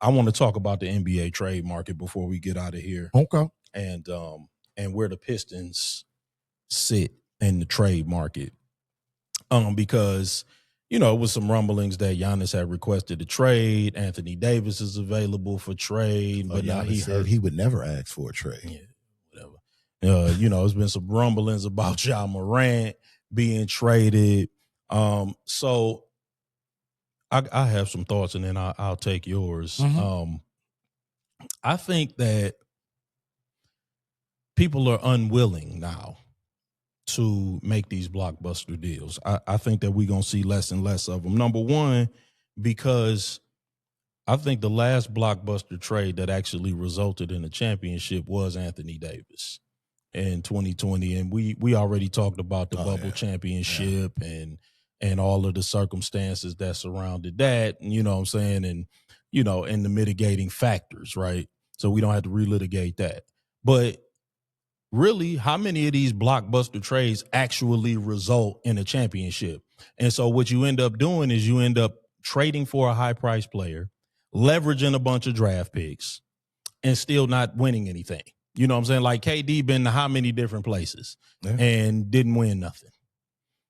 I want to talk about the NBA trade market before we get out of here, Okay. and where the Pistons sit in the trade market. Because with some rumblings that Giannis had requested a trade, Anthony Davis is available for trade, but now he said he would never ask for a trade. Yeah, whatever. There's been some rumblings about Ja Morant being traded. So I have some thoughts, and then I'll take yours. Mhm. I think that people are unwilling now to make these blockbuster deals. I think that we're going to see less and less of them. Number one, because I think the last blockbuster trade that actually resulted in a championship was Anthony Davis in 2020. And we already talked about the bubble championship and all of the circumstances that surrounded that, and, you know what I'm saying? And, and the mitigating factors, right? So we don't have to relitigate that. But really, how many of these blockbuster trades actually result in a championship? And so what you end up doing is you end up trading for a high price player, leveraging a bunch of draft picks, and still not winning anything. You know what I'm saying? Like KD been to how many different places and didn't win nothing.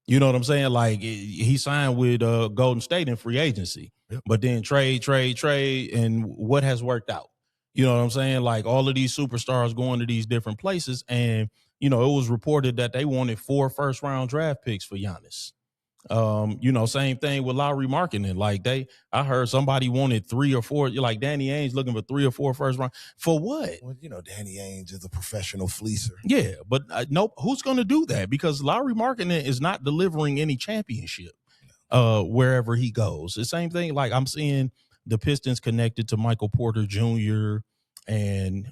You know what I'm saying? Like he signed with Golden State in free agency, but then trade, and what has worked out? You know what I'm saying? Like all of these superstars going to these different places, and it was reported that they wanted 4 first-round draft picks for Giannis. Same thing with Lowry Markkanen. Like I heard somebody wanted 3 or 4. Like Danny Ainge looking for 3 or 4 first round for what? Well, Danny Ainge is a professional fleecer. Yeah, but nope. Who's going to do that? Because Lowry Markkanen is not delivering any championship wherever he goes. The same thing. Like I'm seeing the Pistons connected to Michael Porter Jr. and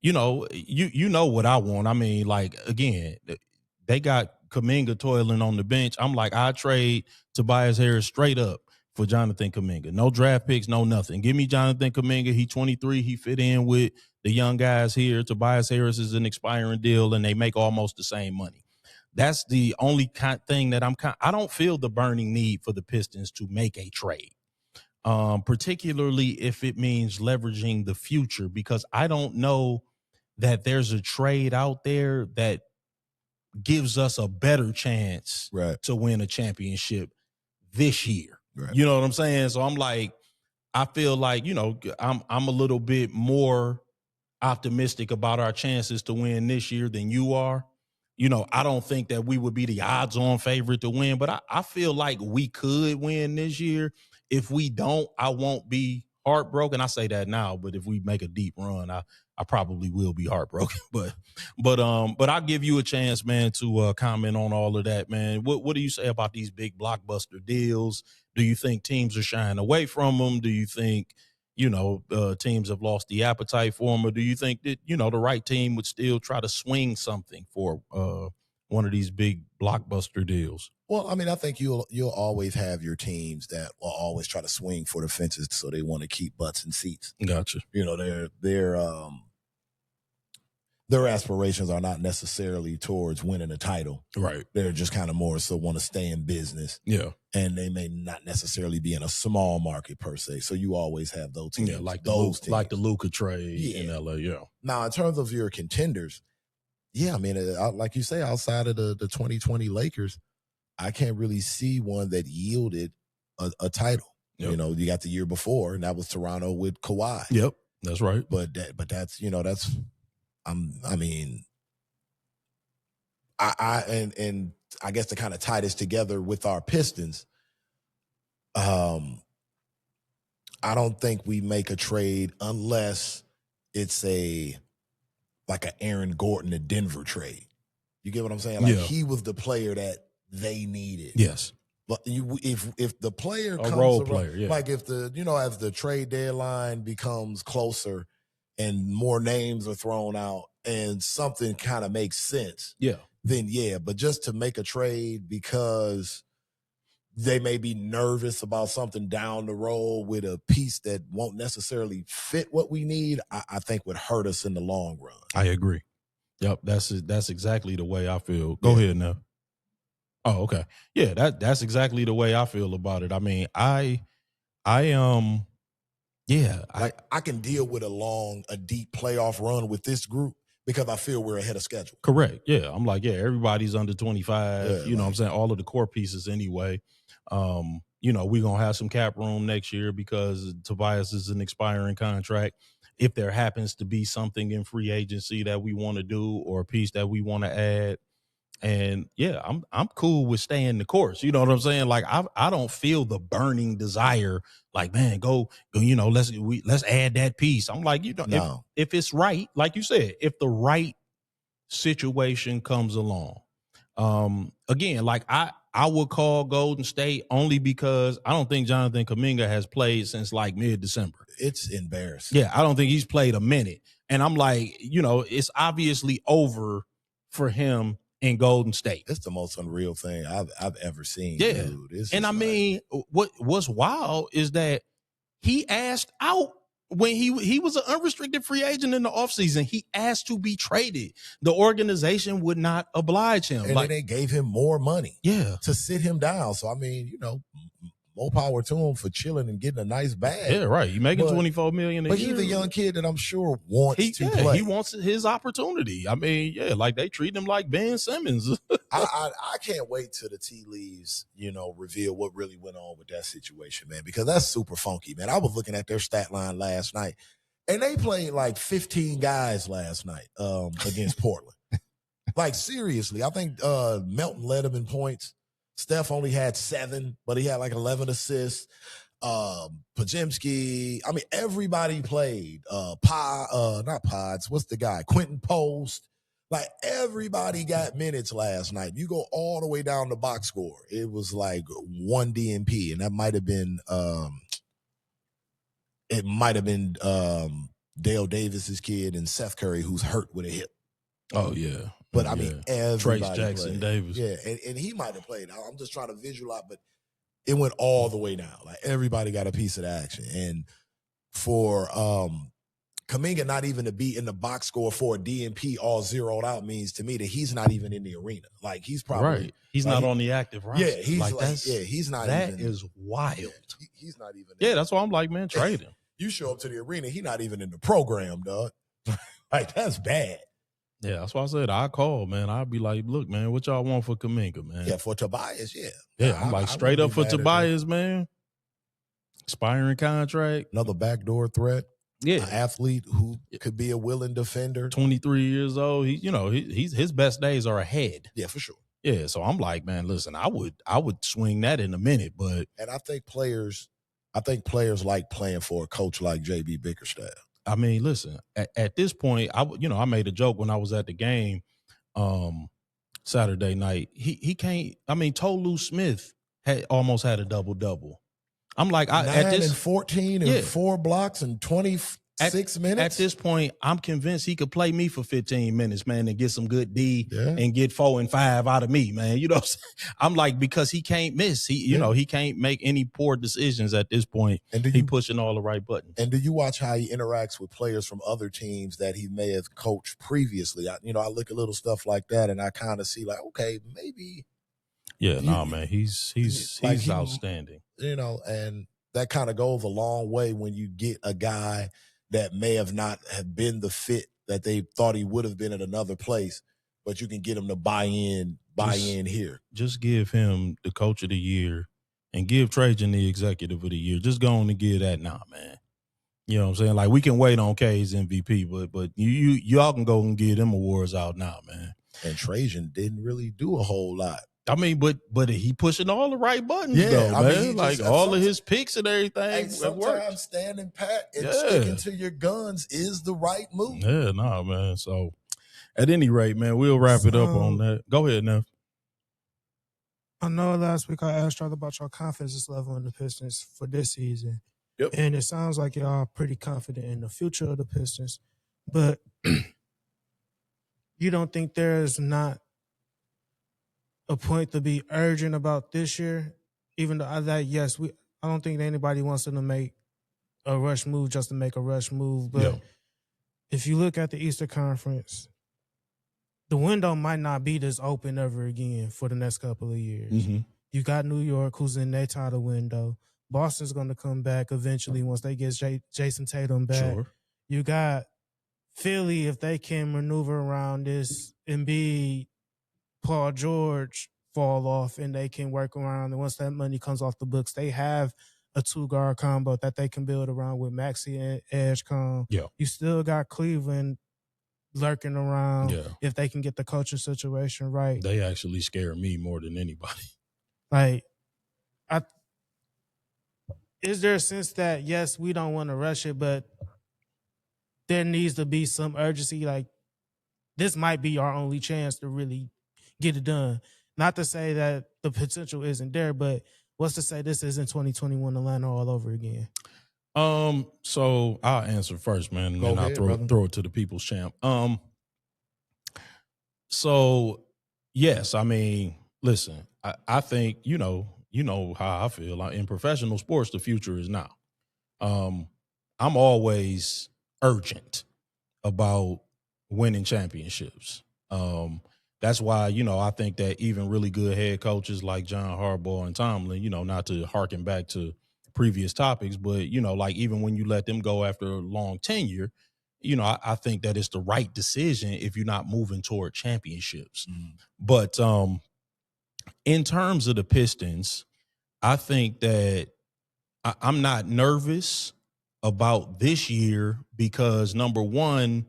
you know what I want. I mean, like again, they got Kuminga toiling on the bench. I'm like, I trade Tobias Harris straight up for Jonathan Kuminga. No draft picks, no nothing. Give me Jonathan Kuminga. He 23. He fit in with the young guys here. Tobias Harris is an expiring deal, and they make almost the same money. That's the only thing that I don't feel the burning need for the Pistons to make a trade, particularly if it means leveraging the future, because I don't know that there's a trade out there that gives us a better chance to win a championship this year. Right. You know what I'm saying? So I'm like, I feel like, I'm a little bit more optimistic about our chances to win this year than you are. I don't think that we would be the odds-on favorite to win, but I feel like we could win this year. If we don't, I won't be heartbroken. I say that now, but if we make a deep run, I probably will be heartbroken. But I'll give you a chance, man, to comment on all of that, man. What do you say about these big blockbuster deals? Do you think teams are shying away from them? Do you think teams have lost the appetite for them, or do you think that the right team would still try to swing something for one of these big blockbuster deals? Well, I mean, I think you'll always have your teams that will always try to swing for the fences, so they want to keep butts in seats. Gotcha. Their aspirations are not necessarily towards winning a title. Right. They're just kind of more so want to stay in business. Yeah. And they may not necessarily be in a small market per se. So you always have those teams. Yeah, like those teams. Like the Luka trade in LA. Yeah. Now, in terms of your contenders, I mean, like you say, outside of the 2020 Lakers, I can't really see one that yielded a title. Yep. You got the year before, and that was Toronto with Kawhi. Yep, that's right. But that's I mean, I guess to kind of tie this together with our Pistons, I don't think we make a trade unless it's like an Aaron Gordon to Denver trade. You get what I'm saying? Like he was the player that they needed. Yes. But if the player comes role player, yeah. Like if as the trade deadline becomes closer and more names are thrown out and something kind of makes sense, then but just to make a trade because they may be nervous about something down the road with a piece that won't necessarily fit what we need, I think would hurt us in the long run. I agree. Yep, that's exactly the way I feel. Go ahead now. Oh, okay. Yeah, that's exactly the way I feel about it. I mean, I Yeah. Like I can deal with a deep playoff run with this group because I feel we're ahead of schedule. Correct. Yeah. I'm like, yeah, everybody's under 25. You know what I'm saying? All of the core pieces anyway. We're going to have some cap room next year because Tobias is an expiring contract. If there happens to be something in free agency that we want to do or a piece that we want to add. And yeah, I'm cool with staying the course. You know what I'm saying? Like I don't feel the burning desire, like, man, go, let's add that piece. I'm like, if it's right, like you said, if the right situation comes along. Again, like I would call Golden State only because I don't think Jonathan Kuminga has played since like mid-December. It's embarrassing. Yeah, I don't think he's played a minute. And I'm like, it's obviously over for him in Golden State. It's the most unreal thing I've ever seen. Yeah. Dude. And I mean, what's wild is that he asked out when he was an unrestricted free agent in the offseason. He asked to be traded. The organization would not oblige him. And then they gave him more money to sit him down. So, I mean, more power to him for chilling and getting a nice bag. Yeah, right. You're making $24 million a year. But he's a young kid that I'm sure wants to play. He wants his opportunity. I mean, like they treat him like Ben Simmons. I can't wait till the tea leaves, reveal what really went on with that situation, man, because that's super funky, man. I was looking at their stat line last night, and they played like 15 guys last night against Portland. Like, seriously, I think Melton led them in points. Steph only had 7, but he had like 11 assists. Pajemski, I mean, everybody played. Not Pods, what's the guy? Quentin Post. Like, everybody got minutes last night. You go all the way down the box score. It was like 1 DNP, and that might have been Dale Davis's kid and Seth Curry, who's hurt with a hip. Oh, yeah. But I mean, everybody Trace Jackson Davis. Yeah, and he might have played. I'm just trying to visualize, but it went all the way down. Like, everybody got a piece of the action. And for Kuminga not even to be in the box score for a DNP all zeroed out means to me that he's not even in the arena. Like, he's probably right. He's not on the active roster. Yeah, he's not. That even, is wild. He's not even. Yeah, that's why I'm like, man, trade him. You show up to the arena, he's not even in the program, dog. Like, that's bad. Yeah, that's why I said I call, man. I'd be like, look, man, what y'all want for Kuminga, man? Yeah, for Tobias, yeah. Yeah, I'm like, straight up for Tobias, man. Expiring contract. Another backdoor threat. Yeah. An athlete who could be a willing defender. 23 years old. He's his best days are ahead. Yeah, for sure. Yeah, so I'm like, man, listen, I would swing that in a minute, but. And I think players like playing for a coach like JB Bickerstaff. I mean, listen, at this point, I made a joke when I was at the game Saturday night. He can't. I mean, Tolu Smith almost had a double-double. I'm like, 9 and 14 and 4 blocks and 26 minutes. At this point, I'm convinced he could play me for 15 minutes, man, and get some good D and get 4 and 5 out of me, man. You know what I'm saying? I'm like, because he can't miss. He can't make any poor decisions at this point. And he pushing all the right buttons. And do you watch how he interacts with players from other teams that he may have coached previously? I look at little stuff like that, and I kind of see like, okay, maybe. Yeah, man, he's outstanding. And that kind of goes a long way when you get a guy that may have not have been the fit that they thought he would have been at another place, but you can get him to buy in here. Just give him the coach of the year and give Trajan the executive of the year. Just go on and give that now, man. You know what I'm saying? Like, we can wait on K's MVP, but y'all can go and give them awards out now, man. And Trajan didn't really do a whole lot. I mean, but he pushing all the right buttons, though, man. I mean, like all of his picks and everything. Sometimes standing pat and sticking to your guns is the right move. Yeah, man. So, at any rate, man, we'll wrap it up on that. Go ahead, Neff. I know last week I asked y'all about your confidence level in the Pistons for this season. Yep. And it sounds like y'all are pretty confident in the future of the Pistons. But you don't think there's not a point to be urgent about this year, even though I don't think anybody wants them to make a rush move just to make a rush move. But if you look at the Eastern Conference, the window might not be this open ever again for the next couple of years. Mm-hmm. You got New York, who's in their title window. Boston's going to come back eventually once they get Jason Tatum back. Sure. You got Philly, if they can maneuver around this Embiid, Paul George fall off, and they can work around. And once that money comes off the books, they have a 2-guard combo that they can build around with Maxey and Edgecombe. Yeah. You still got Cleveland lurking around. Yeah. If they can get the coaching situation right. They actually scare me more than anybody. Like, is there a sense that, yes, we don't want to rush it, but there needs to be some urgency? Like, this might be our only chance to really get it done. Not to say that the potential isn't there, but what's to say this isn't 2021 Atlanta all over again? So I'll answer first, man, and then I'll throw it to the people's champ. So yes, I mean, listen, I think, you know how I feel. Like, in professional sports, the future is now. I'm always urgent about winning championships. That's why, I think that even really good head coaches like John Harbaugh and Tomlin, not to harken back to previous topics, but, like, even when you let them go after a long tenure, I think that it's the right decision if you're not moving toward championships. But in terms of the Pistons, I think that I'm not nervous about this year because, number one,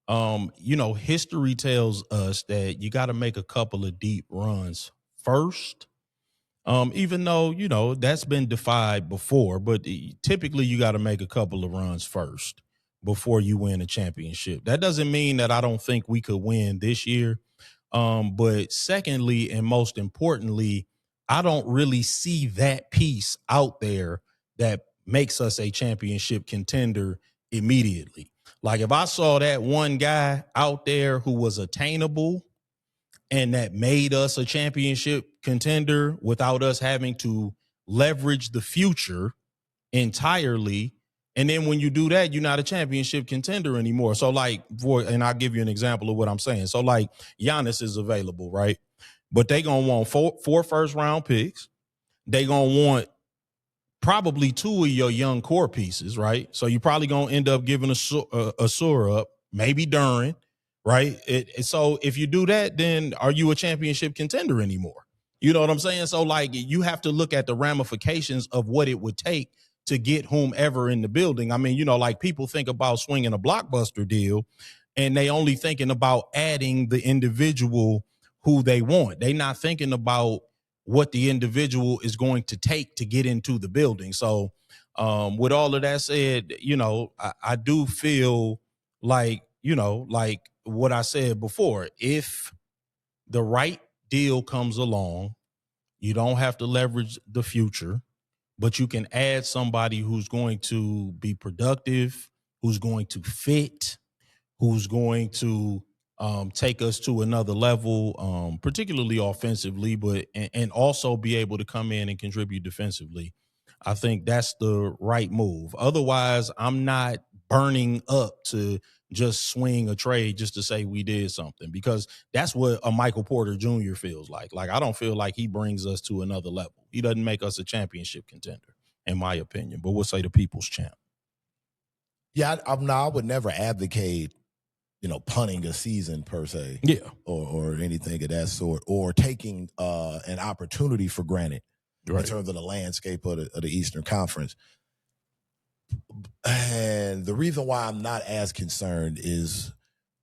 history tells us that you got to make a couple of deep runs first. Even though, that's been defied before, but typically you got to make a couple of runs first before you win a championship. That doesn't mean that I don't think we could win this year. But secondly, and most importantly, I don't really see that piece out there that makes us a championship contender immediately. Like, if I saw that one guy out there who was attainable and that made us a championship contender without us having to leverage the future entirely, and then when you do that, you're not a championship contender anymore. So, like, and I'll give you an example of what I'm saying. So, like, Giannis is available, right? But they going to want four first-round picks. They going to want probably 2 of your young core pieces, right? So you're probably going to end up giving a Sur up, maybe Duren, right? So if you do that, then are you a championship contender anymore? You know what I'm saying? So, like, you have to look at the ramifications of what it would take to get whomever in the building. I mean, like, people think about swinging a blockbuster deal and they only thinking about adding the individual who they want. They not thinking about what the individual is going to take to get into the building. So with all of that said, I do feel like, like what I said before, if the right deal comes along, you don't have to leverage the future, but you can add somebody who's going to be productive, who's going to fit, who's going to take us to another level, particularly offensively, but and also be able to come in and contribute defensively. I think that's the right move. Otherwise, I'm not burning up to just swing a trade just to say we did something, because that's what a Michael Porter Jr. feels like. Like, I don't feel like he brings us to another level. He doesn't make us a championship contender, in my opinion. But we'll say the people's champ. Yeah, I would never advocate punting a season per se, or anything of that sort, or taking an opportunity for granted in terms of the landscape of the Eastern Conference. And the reason why I'm not as concerned is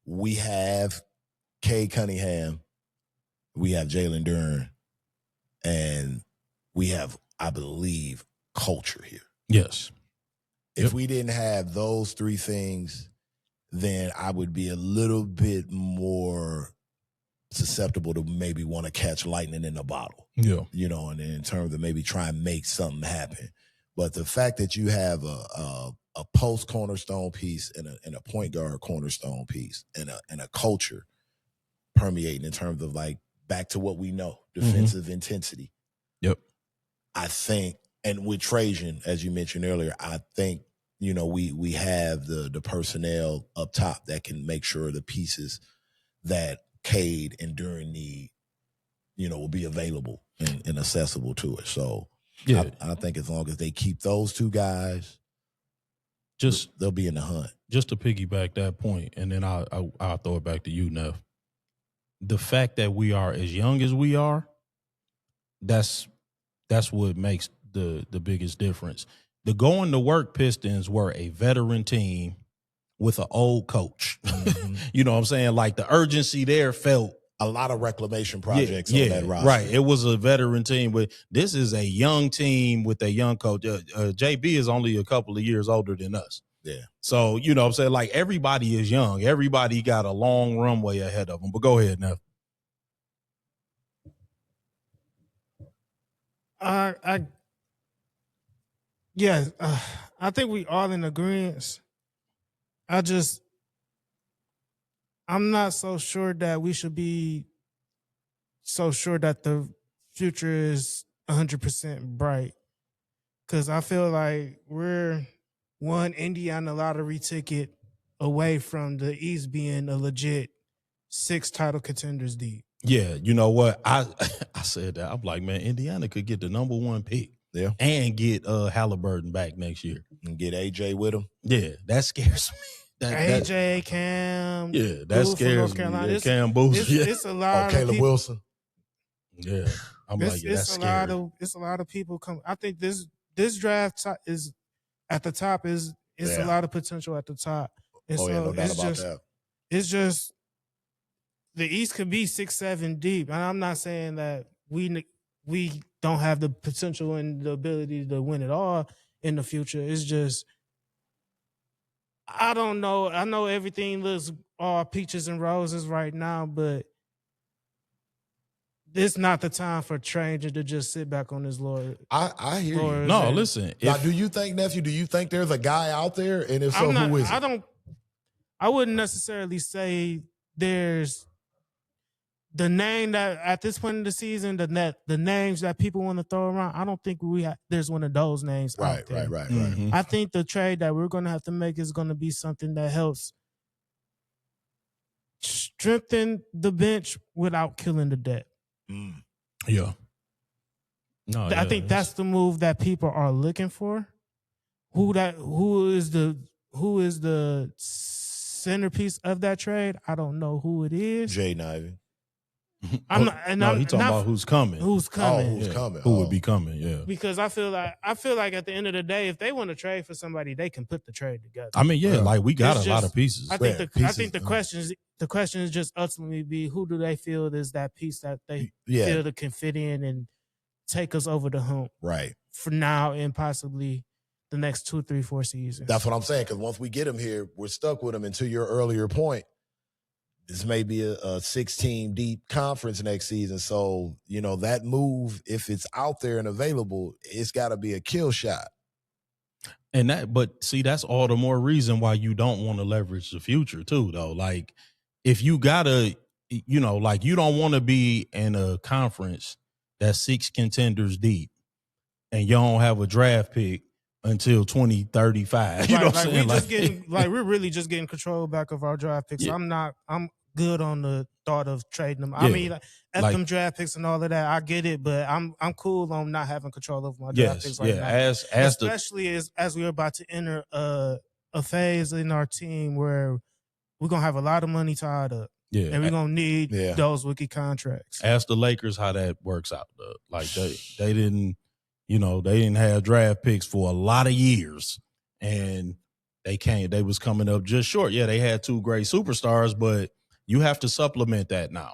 we have Cade Cunningham, we have Jalen Duren, and we have, I believe, culture here. Yes. If we didn't have those 3 things, then I would be a little bit more susceptible to maybe want to catch lightning in a bottle. Yeah. And in terms of maybe try and make something happen. But the fact that you have a post cornerstone piece and a point guard cornerstone piece and a culture permeating in terms of, like, back to what we know, defensive intensity. Yep. I think, and with Trajan, as you mentioned earlier, I think, we have the personnel up top that can make sure the pieces that Cade and Duren need, will be available and accessible to it. So Yeah. I think as long as they keep those two guys, they'll be in the hunt. Just to piggyback that point, and then I'll throw it back to you, Neff. The fact that we are as young as we are, that's what makes the biggest difference. The going to work Pistons were a veteran team with an old coach. Mm-hmm. You know what I'm saying? Like the urgency there felt. A lot of reclamation projects on that roster. Right. It was a veteran team, but this is a young team with a young coach. JB is only a couple of years older than us. Yeah. So, you know what I'm saying? Like everybody is young. Everybody got a long runway ahead of them. But go ahead, Neff. I think we all in agreement. I'm not so sure that we should be so sure that the future is 100% bright. Because I feel like we're one Indiana lottery ticket away from the East being a legit 6 title contenders deep. Yeah, you know what? I said that. I'm like, man, Indiana could get the number 1 pick. Yeah. And get Halliburton back next year. And get AJ with him. Yeah, that scares me. AJ, Cam. Yeah, that scares me. Yeah, Cam Booth. It's a lot of Caleb people. Wilson. Yeah. I'm like, yeah, that's scary. It's a lot of people come. I think this draft is at the top a lot of potential at the top. And no doubt about that. It's just the East could be 6-7 deep. And I'm not saying that we don't have the potential and the ability to win it all in the future. It's just I don't know. I know everything looks all peaches and roses right now, but this not the time for Tranger to just sit back on his laurels. I hear you. No, listen. Now, do you think, nephew, there's a guy out there? And if so, who is it? I wouldn't necessarily say there's the name that at this point in the season, the names that people want to throw around. I don't think there's one of those names out there. Right. Mm-hmm. I think the trade that we're going to have to make is going to be something that helps strengthen the bench without killing the depth. Yeah. No, I think that's the move that people are looking for. Who is the centerpiece of that trade? I don't know who it is. Jaden Ivey. I'm not. And he's talking about who's coming. Who's coming? Oh, who's coming? Who would be coming? Yeah. Because I feel like at the end of the day, if they want to trade for somebody, they can put the trade together. I mean, like we got a lot of pieces. I think the question is just ultimately be who do they feel is that piece that they feel that can fit in and take us over the hump. Right. For now and possibly the next 2, 3, 4 seasons. That's what I'm saying. Because once we get him here, we're stuck with him. And to your earlier point, this may be a 6-team deep conference next season. So, that move, if it's out there and available, it's got to be a kill shot. But see, that's all the more reason why you don't want to leverage the future too, though. Like, if you gotta, like you don't want to be in a conference that's 6 contenders deep and you don't have a draft pick until 2035. You know what I'm saying? We're really just getting control back of our draft picks. Yeah. I'm good on the thought of trading them. I mean, them draft picks and all of that, I get it, but I'm cool on not having control of my draft picks right now. Especially as we're about to enter a phase in our team where we're gonna have a lot of money tied up. Yeah. And we're gonna need those rookie contracts. Ask the Lakers how that works out. Like they didn't. They didn't have draft picks for a lot of years, and they was coming up just short. Yeah, they had 2 great superstars, but you have to supplement that now.